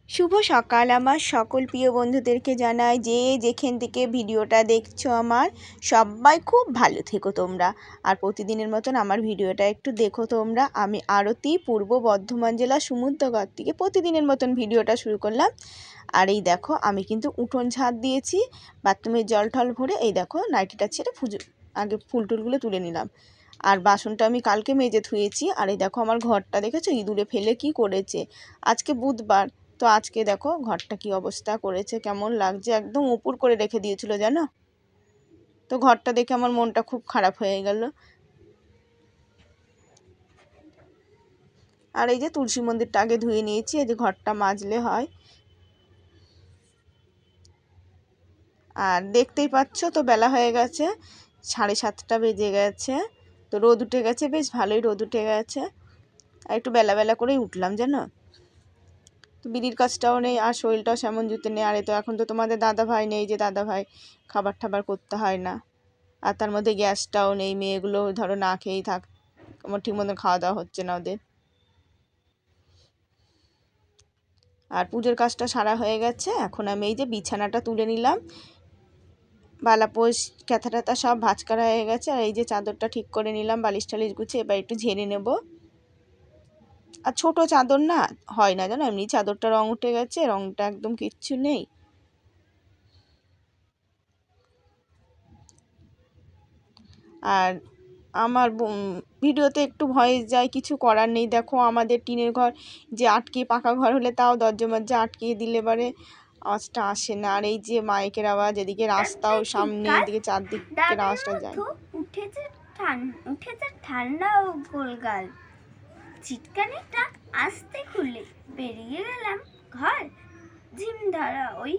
শুভ সকাল আমার সকল প্রিয় বন্ধুদেরকে জানাই যে যেখান থেকে ভিডিওটা দেখছো আমার সবাই খুব ভালো থেকো তোমরা। আর প্রতিদিনের মতন আমার ভিডিওটা একটু দেখো তোমরা। আমি আরতি, পূর্ব বর্ধমান জেলা সমুদ্রগড় থেকে প্রতিদিনের মতন ভিডিওটা শুরু করলাম। আর এই দেখো আমি কিন্তু উঠোন ঝাড় দিয়েছি, বাথরুমের জল টল ভরে এই দেখো নাইটিটা ছেড়ে আগে ফুল টুলগুলো তুলে নিলাম। আর বাসনটা আমি কালকে মেজে ধুয়েছি। আর এই দেখো আমার ঘরটা দেখেছো ইঁদুরে ফেলে কি করেছে। আজকে বুধবার, তো আজকে দেখো ঘরটা কি অবস্থা করেছে, কেমন লাগছে, একদম উপুর করে রেখে দিয়েছিল জানো। তো ঘরটা দেখে আমার মনটা খুব খারাপ হয়ে গেল। আর এই যে তুলসী মন্দিরটা আগে ধুয়ে নিয়েছি, এই যে ঘরটা মাজলে হয়। আর দেখতেই পাচ্ছ তো বেলা হয়ে গেছে, 7:30 বেজে গেছে। তো রোদ উঠে গেছে, বেশ ভালোই রোদ উঠে গেছে। আর একটু বেলা বেলা করেই উঠলাম জানো। তো বিড়ির কাজটাও নেই আর শরীরটাও সেমন জুতে নেই। আর তো এখন তো তোমাদের দাদা ভাই নেই, যে দাদা ভাই খাবার টাবার করতে হয় না। আর তার মধ্যে গ্যাসটাও নেই, মেয়েগুলো ধরো না খেয়েই থাক, আমার ঠিক মতো খাওয়া দাওয়া হচ্ছে না ওদের। আর পুজোর কাজটা সারা হয়ে গেছে, এখন আমি এই যে বিছানাটা তুলে নিলাম, বালাপোষ ক্যাথা ট্যাথা সব ভাঁজ করা হয়ে গেছে। আর এই যে চাদরটা ঠিক করে নিলাম, বালিশ টালিশ গুছিয়ে এবার একটু ঝেড়ে নেব। আর ছোট চাদর না হয় না জানো, এমনি চাদরটা রং উঠে গেছে, রংটা একদম কিচ্ছু নেই। আর আমার ভিডিওতে একটু ভয়েস যায়, কিছু করার নেই। দেখো আমাদের টিনের ঘর, যে আটকে পাকা ঘর হলে তাও দরজা মরজা আটকিয়ে দিলে পরে আওয়াজটা আসে না। আর এই যে মাইকের আওয়াজ, এদিকে রাস্তাও সামনে, এদিকে চারদিকের আওয়াজটা যায়। উঠেছে ঠান্ডা ও গোলগাল, চিটকানিটা আস্তে খুলে বেরিয়ে গেলাম ঘর, ঝিম ধরা ওই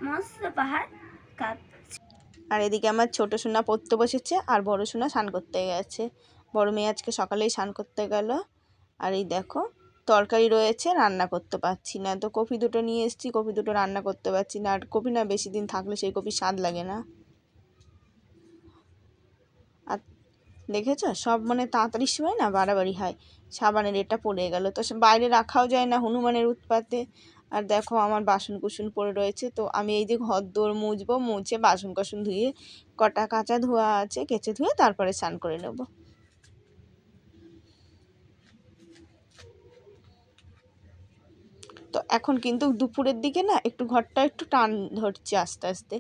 মস্ত পাহাড় কাপ। আর এদিকে আমার ছোট সোনা পড়তে বসেছে, আর বড় সোনা স্নান করতে গেছে। বড় মেয়ে আজকে সকালেই স্নান করতে গেল। আর এই দেখো তরকারি রয়েছে, রান্না করতে পারছি না। তো কপি দুটো নিয়ে এসেছি, কপি দুটো রান্না করতে পারছি না। আর কপি না বেশি দিন থাকলে সেই কপি স্বাদ লাগে না। আর দেখেছো সব মানে তাড়াতাড়ির সময় না বাড়াবাড়ি হয়। সাবানের এটা পড়ে গেল, তো বাইরে রাখাও যায় না হনুমানের উৎপাতে। আর দেখো আমার বাসন কুসন পড়ে রয়েছে, তো আমি এই যে ঘর দোর মুছবো, মুছে বাসন কাসন ধুয়ে কটা কাঁচা ধোয়া আছে কেচে ধুয়ে তারপরে স্নান করে নেব। তো এখন কিন্তু দুপুরের দিকে না একটু ঘরটা একটু টান ধরছে আস্তে আস্তে।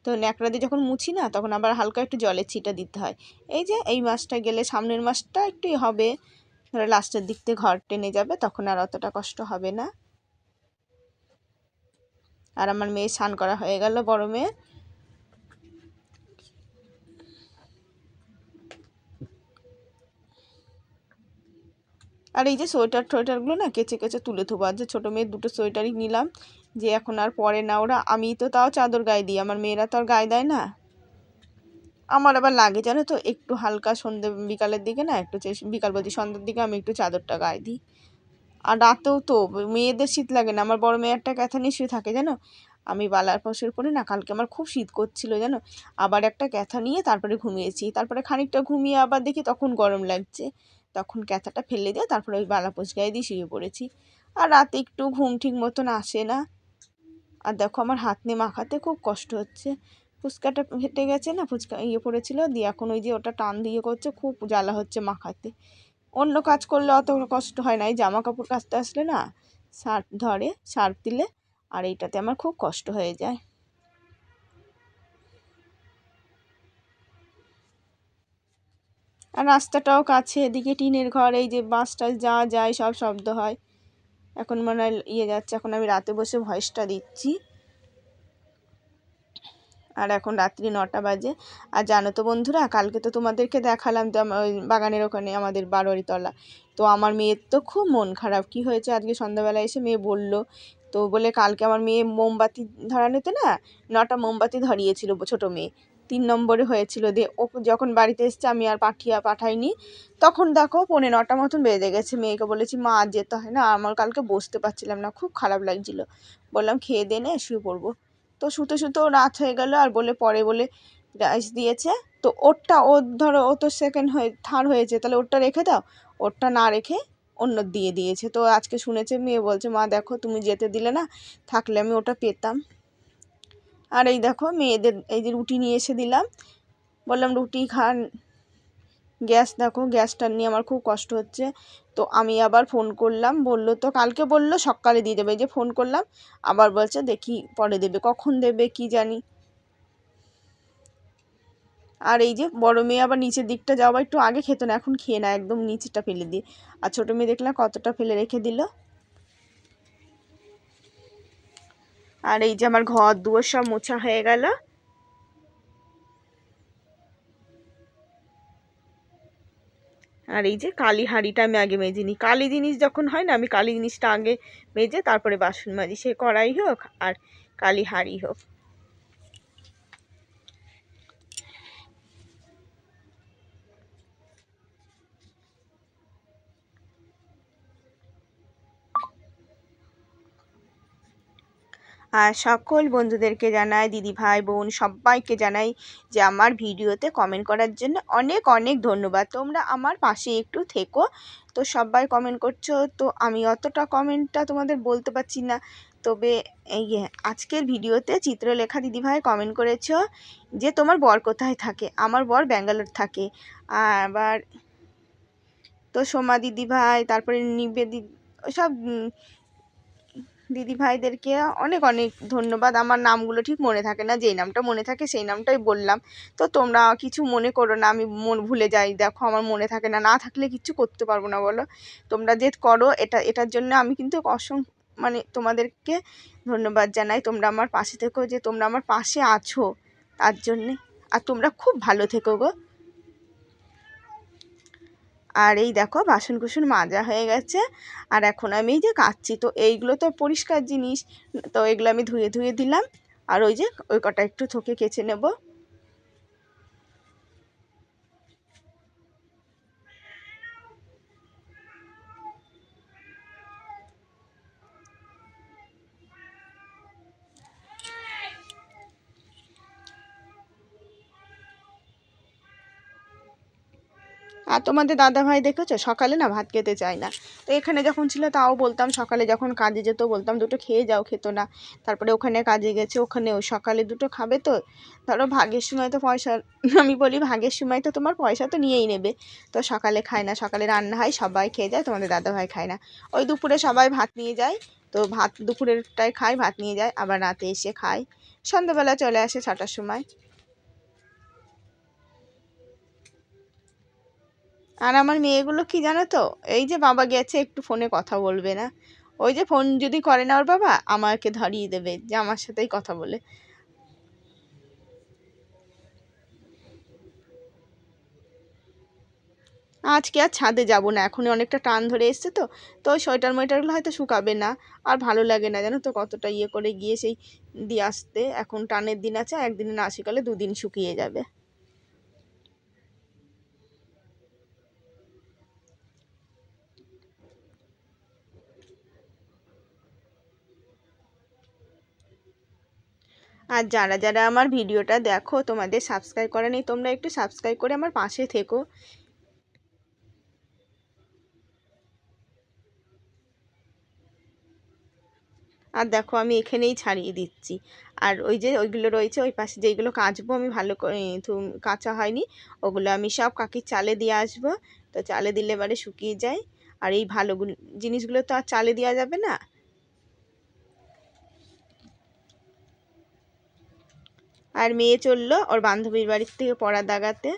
তো ন্যাকড়া দিয়ে যখন মুছি না তখন আবার হালকা একটু জলের ছিটা দিতে হয়। এই যে এই মাসটা গেলে সামনের মাসটা একটু হবে, ধরো লাস্টের দিক থেকে ঘর টেনে যাবে, তখন আর অতটা কষ্ট হবে না। আর আমার মেয়ে স্নান করা হয়ে গেল, বড় মেয়ে। আর এই যে সোয়েটার টোয়েটারগুলো না কেচে কেচে তুলে থুবো। আর যে ছোটো মেয়ের দুটো সোয়েটারই নিলাম, যে এখন আর পরে না ওরা, আমি তো তাও চাদর গায়ে দিই, আমার মেয়েরা তো আর গায়ে দেয় না। আমার আবার লাগে জানো তো, একটু হালকা সন্ধ্যে বিকালের দিকে না, একটু বিকাল বলছি সন্ধ্যের দিকে আমি একটু চাদরটা গায়ে দিই। আর রাতেও তো মেয়েদের শীত লাগে না, আমার বড় মেয়ে একটা ক্যাথা নিয়ে শুয়ে থাকে জানো। আমি বালার পাশের পরে না কালকে আমার খুব শীত করছিল জানো, আবার একটা ক্যাথা নিয়ে তারপরে ঘুমিয়েছি। তারপরে খানিকটা ঘুমিয়ে আবার দেখি তখন গরম লাগছে, তখন ক্যাথাটা ফেলে দিয়ে তারপরে ওই বালাপোষ গায়ে দিয়ে শুয়ে পড়েছি। আর রাতে একটু ঘুম ঠিক মতন আসে না। আর দেখো আমার হাত নিয়ে মাখাতে খুব কষ্ট হচ্ছে, ফুচকাটা ফেটে গেছে না, ফুচকা পড়েছিল দিয়ে, এখন ওই যে ওটা টান দিয়ে করছে, খুব জ্বালা হচ্ছে মাখাতে। অন্য কাজ করলে অত কষ্ট হয় না, এই জামা কাপড় কাচতে আসলে না সার্ফ ধরে, সার্ফ দিলে, আর এইটাতে আমার খুব কষ্ট হয়ে যায়। আর রাস্তাটাও কাছে, এদিকে টিনের ঘর, এই যে বাস টাস যা যায় সব শব্দ হয়। এখন মনে হয় যাচ্ছে, এখন আমি রাতে বসে ভয়েসটা দিচ্ছি। আর এখন রাত্রি 9টা বাজে। আর জানো তো বন্ধুরা, কালকে তো তোমাদেরকে দেখালাম যে ওই বাগানের ওখানে আমাদের বারোয়ারি তলা, তো আমার মেয়ের তো খুব মন খারাপ। কি হয়েছে আজকে সন্ধ্যাবেলা এসে মেয়ে বলল, তো বলে কালকে আমার মেয়ে মোমবাতি ধরানোতে না 9টা মোমবাতি ধরিয়েছিল, ছোটো মেয়ে 3 নম্বরে হয়েছিল। দিয়ে ও যখন বাড়িতে এসছে আমি আর পাঠাইনি, তখন দেখো 9:45 মতন বেজে গেছে। মেয়েকে বলেছি মা আজ যেতে হয় না, আমার কালকে বসতে পারছিলাম না, খুব খারাপ লাগছিলো, বললাম খেয়ে দে নে শুয়ে পড়বো। তো শুতে শুতেও রাত হয়ে গেল। আর বলে পরে বলে রাইস দিয়েছে, তো ওরটা, ওর ধরো ও তো সেকেন্ড হয়ে থার্ড হয়েছে, তাহলে ওরটা রেখে দাও, ওরটা না রেখে অন্য দিয়ে দিয়েছে। তো আজকে শুনেছে, মেয়ে বলছে মা দেখো তুমি যেতে দিলে না, থাকলে আমি ওটা পেতাম। আর এই দেখো মেয়েদের এই যে রুটি নিয়ে এসে দিলাম, বললাম রুটি খান। গ্যাস দেখো, গ্যাসটা নিয়ে আমার খুব কষ্ট হচ্ছে। তো আমি আবার ফোন করলাম, বললো তো কালকে বললো সকালে দিয়ে দেবে, এই যে ফোন করলাম আবার বলছে দেখি পরে দেবে, কখন দেবে কি জানি। আর এই যে বড় মেয়ে আবার নিচের দিকটা যাওয়া একটু আগে খেতো না, এখন খেয়ে না, একদম নিচেটা ফেলে দিয়ে। আর ছোটো মেয়ে দেখলাম কতটা ফেলে রেখে দিল। আর এই যে আমার ঘর দুয়ার সব মোছা হয়ে গেল। আর এই যে কালি হাঁড়িটা আমি আগে মেজে নিই, কালি জিনিস যখন হয় না আমি কালি জিনিসটা আগে মেজে তারপরে বাসন মাজি, সে কড়াই হোক আর কালি হাঁড়ি হোক। আর সকল বন্ধুদেরকে জানাই, দিদি ভাই বোন সবাইকে জানাই যে আমার ভিডিওতে কমেন্ট করার জন্য অনেক অনেক ধন্যবাদ। তোমরা আমার পাশে একটু থেকো। তো সবাই কমেন্ট করছো, তো আমি অতটা কমেন্টটা তোমাদের বলতে পারছি না। তবে এই আজকের ভিডিওতে চিত্রলেখা দিদিভাই কমেন্ট করেছো যে তোমার বর কোথায় থাকে। আমার বর ব্যাঙ্গালোর থাকে। আবার তো সোমা দিদিভাই, তারপরে নিবেদি, সব দিদি ভাইদেরকে অনেক অনেক ধন্যবাদ। আমার নামগুলো ঠিক মনে থাকে না, যেই নামটা মনে থাকে সেই নামটাই বললাম। তো তোমরা কিছু মনে করো না, আমি ভুলে যাই, দেখো আমার মনে থাকে না, না থাকলে কিচ্ছু করতে পারবো না বলো। তোমরা যে করো এটার জন্য আমি কিন্তু মানে তোমাদেরকে ধন্যবাদ জানাই। তোমরা আমার পাশে থেকো, যে তোমরা আমার পাশে আছো তার জন্যে। আর তোমরা খুব ভালো থেকো গো। আর এই দেখো বাসন কুসন মাজা হয়ে গেছে, আর এখন আমি এই যে কাচ্ছি। তো এইগুলো তো পরিষ্কার জিনিস, তো এগুলো আমি ধুয়ে ধুয়ে দিলাম। আর ওই যে ওই কটা একটু থকে কেচে নেব। আর তোমাদের দাদা ভাই দেখেছো সকালে না ভাত খেতে চায় না। তো এখানে যখন ছিল তাও বলতাম, সকালে যখন কাজে যেত বলতাম দুটো খেয়ে যাও, খেতো না। তারপরে ওখানে কাজে গেছে, ওখানেও সকালে দুটো খাবে। তো ধরো ভাগের সময় তো পয়সা আমি বলি ভাগের সময় তো তোমার পয়সা তো নিয়েই নেবে। তো সকালে খায় না, সকালে রান্না হয় সবাই খেয়ে যায়, তোমাদের দাদা ভাই খায় না। ওই দুপুরে সবাই ভাত নিয়ে যায়, তো ভাত দুপুরেরটাই খায়, ভাত নিয়ে যায়, আবার রাতে এসে খায়। সন্ধ্যাবেলা চলে আসে 6টার সময়। আর আমার মেয়েগুলো কি জানো তো, এই যে বাবা গেছে একটু ফোনে কথা বলবে না, ওই যে ফোন যদি করে না ওর বাবা আমাকে ধরিয়ে দেবে যে আমার সাথেই কথা বলে। আজকে আর ছাদে যাব না, এখনই অনেকটা টান ধরে এসছে। তো তো ওই সোয়েটার মোয়েটারগুলো হয়তো শুকাবে না, আর ভালো লাগে না জানো তো, কতটা ইয়ে করে গিয়ে সেই দিয়ে আসতে। এখন টানের দিন আছে, একদিনে না শুকালে 2 দিন শুকিয়ে যাবে। আর যারা যারা আমার ভিডিওটা দেখো তোমাদের সাবস্ক্রাইব করা নেই, তোমরা একটু সাবস্ক্রাইব করে আমার পাশে থেকো। আর দেখো আমি এখানেই ছাড়িয়ে দিচ্ছি। আর ওই যে ওইগুলো রয়েছে ওই পাশে যেইগুলো কাচবো আমি ভালো করে কাঁচা হয়নি, ওগুলো আমি সব কাকির চালে দিয়ে আসবো। তো চালে দিলে এবারে শুকিয়ে যায়। আর এই ভালো জিনিসগুলো তো আর চালে দেওয়া যাবে না। আর মেয়ে চললো ওর বান্ধবীর বাড়ির থেকে পড়া দাগাতে।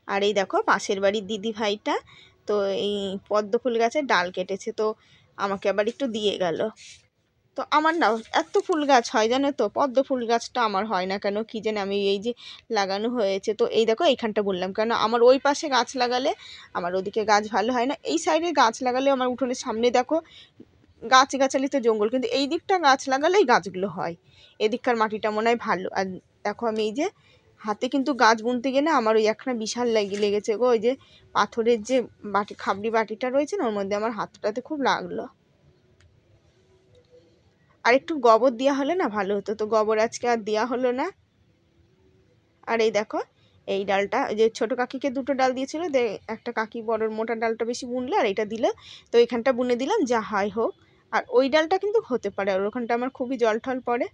আর এই দেখো পাশের বাড়ির দিদি ভাইটা তো এই পদ্ম ফুল গাছের ডাল কেটেছে, তো আমাকে আবার একটু দিয়ে গেল। তো আমার না এত ফুল গাছ হয় জানো তো, পদ্ম ফুল গাছটা আমার হয় না কেন কি জানি। আমি এই যে লাগানো হয়েছে, তো এই দেখো এইখানটা বললাম কেন, আমার ওই পাশে গাছ লাগালে আমার ওদিকে গাছ ভালো হয় না, এই সাইডে গাছ লাগালে আমার উঠোনের সামনে দেখো গাছালি তো জঙ্গল, কিন্তু এই দিকটা গাছ লাগালেই গাছগুলো হয়। এদিককার মাটিটা মনে হয় ভালো। আর দেখো আমি এই যে হাতে কিন্তু গাছ বুনতে গিয়ে না আমার ওই একখানা বিশাল লেগেছে গো, ওই যে পাথরের যে বাটি খাবড়ি বাটিটা রয়েছে না ওর মধ্যে আমার হাতটাতে খুব লাগলো। আর একটু গোবর দেওয়া হলে না ভালো হতো, তো গোবর আজকে আর দেওয়া হলো না। আর এই দেখো এই ডালটা ওই যে ছোটো কাকিকে দুটো ডাল দিয়েছিল, একটা কাকি বড় মোটা ডালটা বেশি বুনলে আর এইটা দিলে, তো এখানটা বুনে দিলাম, যা হয় হোক। আর ওই ডালটা কিন্তু হতে পারে, আর ওখানটা আমার খুবই জল টল পড়ে।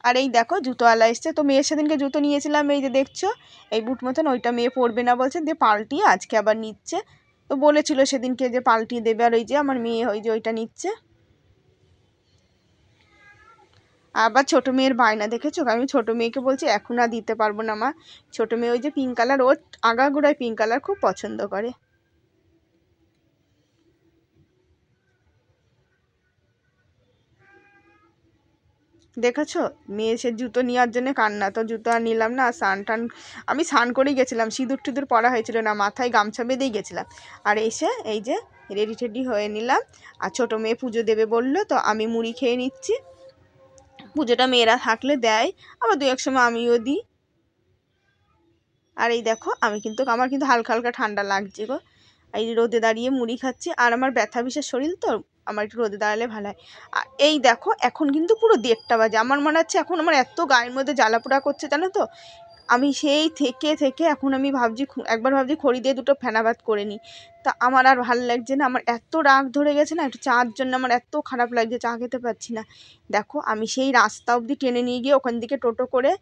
আর এই দেখো জুতোওয়ালা এসছে, তো মেয়ের সেদিনকে জুতো নিয়েছিলাম, এই যে দেখছো এই বুট মতন, ওইটা মেয়ে পরবে না বলছে, দিয়ে পাল্টিয়ে আজকে আবার নিচ্ছে। তো বলেছিল সেদিনকে যে পাল্টিয়ে দেবে, আর ওই যে আমার মেয়ে ওই যে ওইটা নিচ্ছে। আবার ছোটো মেয়ের বায়না দেখেছো, আমি ছোটো মেয়েকে বলছি এখন আর দিতে পারবো না মা। ছোটো মেয়ে ওই যে পিঙ্ক কালার, ওর আগাগোড়ায় পিঙ্ক কালার খুব পছন্দ করে। দেখেছো মেয়ে সে জুতো নেওয়ার জন্য কান্না, তো জুতো আর নিলাম না। স্নান টান আমি স্নান করেই গেছিলাম, সিঁদুর টিঁদুর পরা হয়েছিল না, মাথায় গামছা বেঁধেই গেছিলাম। আর এসে এই যে রেডি টেডি হয়ে নিলাম। আর ছোটো মেয়ে পুজো দেবে বললো, তো আমি মুড়ি খেয়ে নিচ্ছি। পুজোটা মেয়েরা থাকলে দেয়, আবার দু এক সময় আমিও দিই। আর এই দেখো আমার কিন্তু হালকা হালকা ঠান্ডা লাগছে গো, এই রোদে দাঁড়িয়ে মুড়ি খাচ্ছি। আর আমার ব্যথা বিশেষ শরীর, তো আমার একটু রোদে দাঁড়ালে ভালো হয়। আর এই দেখো এখন কিন্তু পুরো 1:30 বাজে, আমার মনে হচ্ছে এখন আমার এত গায়ের মধ্যে জ্বালাপোড়া করছে জানো তো। আমি সেই থেকে থেকে এখন আমি ভাবছি, একবার ভাবছি খড়ি দিয়ে দুটো ফেনা ভাত করে নিই, তা আমার আর ভালো লাগছে না। আমার এত রাগ ধরে গেছে না, একটু চার জন্য আমার এত খারাপ লাগছে, চা খেতে পারছি না। দেখো আমি সেই রাস্তা অবধি টেনে নিয়ে গিয়ে ওখান থেকে টোটোতে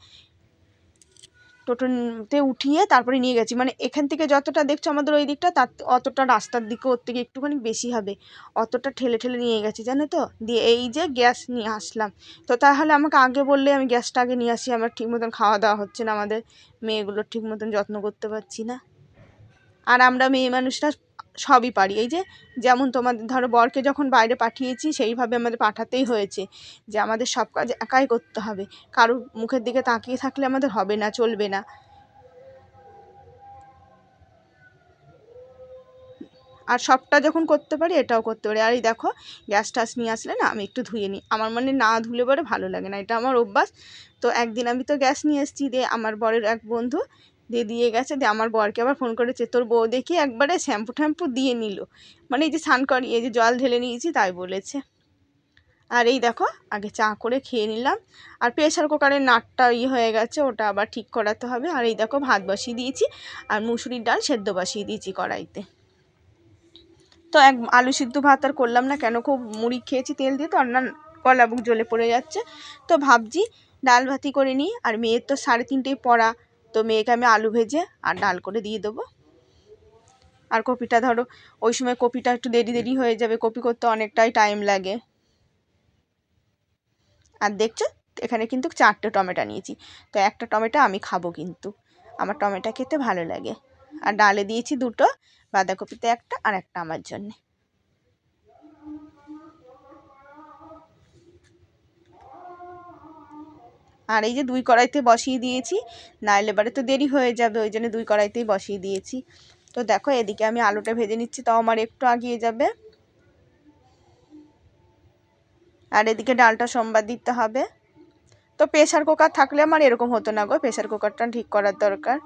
উঠিয়ে তারপরে নিয়ে গেছি, মানে এখান থেকে যতটা দেখছো আমাদের ওই দিকটা, তার অতটা রাস্তার দিকে ওর থেকে একটুখানি বেশি হবে, অতটা ঠেলে ঠেলে নিয়ে গেছি জানো তো। দিয়ে এই যে গ্যাস নিয়ে আসলাম, তো তাহলে আমাকে আগে বললে আমি গ্যাসটা আগে নিয়ে আসি। আমার ঠিক মতন খাওয়া দাওয়া হচ্ছে না, আমাদের মেয়েগুলোর ঠিক মতন যত্ন করতে পারছি না। আর আমরা মেয়ে মানুষরা সবই পারি, এই যে যেমন তোমাদের ধরো বরকে যখন বাইরে পাঠিয়েছি সেইভাবে আমাদের পাঠাতেই হয়েছে, যে আমাদের সব কাজ একাই করতে হবে, কারোর মুখের দিকে তাকিয়ে থাকলে আমাদের হবে না, চলবে না। আর সবটা যখন করতে পারি এটাও করতে পারি। আর এই দেখো গ্যাস টাস নিয়ে আসলে না আমি একটু ধুয়ে নিই, আমার মানে না ধুলে পরে ভালো লাগে না, এটা আমার অভ্যাস। তো একদিন আমি তো গ্যাস নিয়ে এসেছি, দিয়ে আমার বরের এক বন্ধু দিয়ে গেছে, দিয়ে আমার বরকে আবার ফোন করেছে, তোর বউ দেখি একবারে শ্যাম্পু ট্যাম্পু দিয়ে নিল, মানে এই যে স্নান করি এই যে জল ঢেলে নিয়েছি তাই বলেছে। আর এই দেখো আগে চা করে খেয়ে নিলাম। আর প্রেশার কুকারের নাটটা হয়ে গেছে, ওটা আবার ঠিক করাতে হবে। আর এই দেখো ভাত বসিয়ে দিয়েছি, আর মুসুরির ডাল সেদ্ধ বসিয়ে দিয়েছি কড়াইতে। তো আলু সিদ্ধ ভাত আর করলাম না, কেন খুব মুড়ি খেয়েছি তেল দিয়ে, তো রান্না গলা বুক জ্বলে পড়ে যাচ্ছে। তো ভাবছি ডাল ভাতই করে নিই, আর মেয়ের তো 3:30 পড়া, তো মেয়েকে আমি আলু ভেজে আর ডাল করে দিয়ে দেবো। আর কপিটা ধরো ওই সময় কপিটা একটু দেরি হয়ে যাবে, কপি করতে অনেকটাই টাইম লাগে। আর দেখছো এখানে কিন্তু 4টে টমেটো নিয়েছি, তো একটা টমেটো আমি খাবো, কিন্তু আমার টমেটো খেতে ভালো লাগে। আর ডালে দিয়েছি 2টো, বাঁধাকপিতে একটা আর একটা আমার জন্যে। আর এই যে 2 কড়াইতে বসিয়ে দিয়েছি, নাইলে এবারে তো দেরি হয়ে যাবে, ওই জন্য 2 কড়াইতেই বসিয়ে দিয়েছি। তো দেখো এদিকে আমি আলুটা ভেজে নিচ্ছি, তাও আমার একটু আগিয়ে যাবে। আর এদিকে ডালটা সোমবার দিতে হবে। তো প্রেশার কুকার থাকলে আমার এরকম হতো না গো, প্রেশার কুকারটা ঠিক করার দরকার।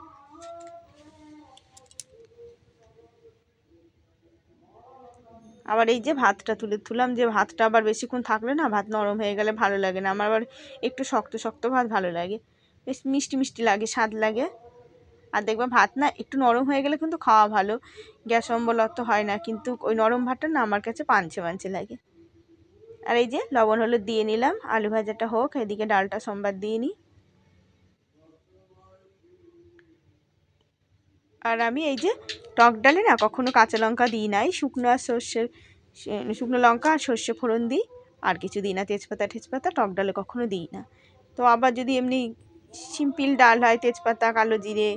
আবার এই যে ভাতটা তুললাম, যে ভাতটা আবার বেশিক্ষণ থাকলে না ভাত নরম হয়ে গেলে ভালো লাগে না, আমার আবার একটু শক্ত শক্ত ভাত ভালো লাগে, বেশ মিষ্টি মিষ্টি লাগে, স্বাদ লাগে। আর দেখবে ভাত না একটু নরম হয়ে গেলে কিন্তু খাওয়া ভালো, গ্যাস অম্বল অত হয় না, কিন্তু ওই নরম ভাতটা না আমার কাছে পাঞ্চে পাঞ্চে লাগে। আর এই যে লবণ হলুদ দিয়ে নিলাম, আলু ভাজাটা হোক, এদিকে ডালটা সোমবার দিয়ে নিই। আর আমি এই যে টক ডালে না কখনো কাঁচা লঙ্কা দিই নাই, শুকনো লঙ্কা আর সর্ষে ফোড়ন দিই, আর কিছু দিই না, তেজপাতা টক ডালে কখনো দিই না। তো আবার যদি এমনি সিম্পল ডাল হয় তেজপাতা কালো জিরে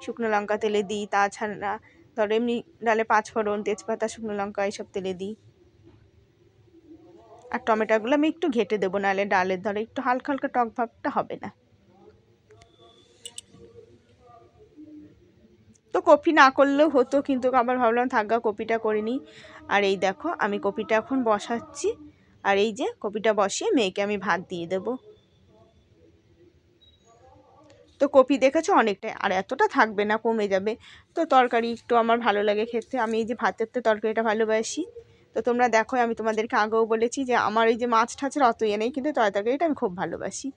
শুকনো লঙ্কা তেলে দিই, তাছাড়া ধরো এমনি ডালে 5 ফোড়ন তেজপাতা শুকনো লঙ্কা এইসব তেলে দিই। আর টমেটোগুলো আমি একটু ঘেটে দেবো, নাহলে ডালের ধরো একটু হালকা হালকা টক ভাবটা হবে না। তো কপি না করলেও হতো, কিন্তু আবার ভাবলাম থাকা কপিটা করে নিই। আর এই দেখো আমি কপিটা এখন বসাচ্ছি, আর এই যে কপিটা বসিয়ে মেয়েকে আমি ভাত দিয়ে দেব। তো কপি দেখেছো অনেকটাই, আর এতটা থাকবে না, কমে যাবে। তো তরকারি একটু আমার ভালো লাগে খেতে, আমি এই যে ভাতের তো তরকারিটা ভালোবাসি। তো তোমরা দেখো আমি তোমাদেরকে আগেও বলেছি যে আমার এই যে মাছ ঠাচের অত ইয়ে নেই, কিন্তু তরকারিটা আমি খুব ভালোবাসি।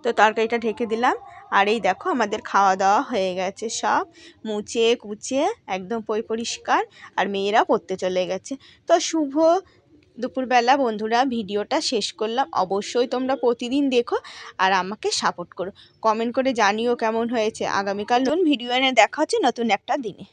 তো তরকারিটা ঢেকে দিলাম। আর এই দেখো আমাদের খাওয়া দাওয়া হয়ে গেছে, সব মুছে কুচে একদম পরিষ্কার, আর মেয়েরা পড়তে চলে গেছে। তো শুভ দুপুরবেলা বন্ধুরা, ভিডিওটা শেষ করলাম। অবশ্যই তোমরা প্রতিদিন দেখো আর আমাকে সাপোর্ট করো, কমেন্ট করে জানিও কেমন হয়েছে। আগামীকাল নতুন ভিডিও এনে দেখা হচ্ছে নতুন একটা দিনে।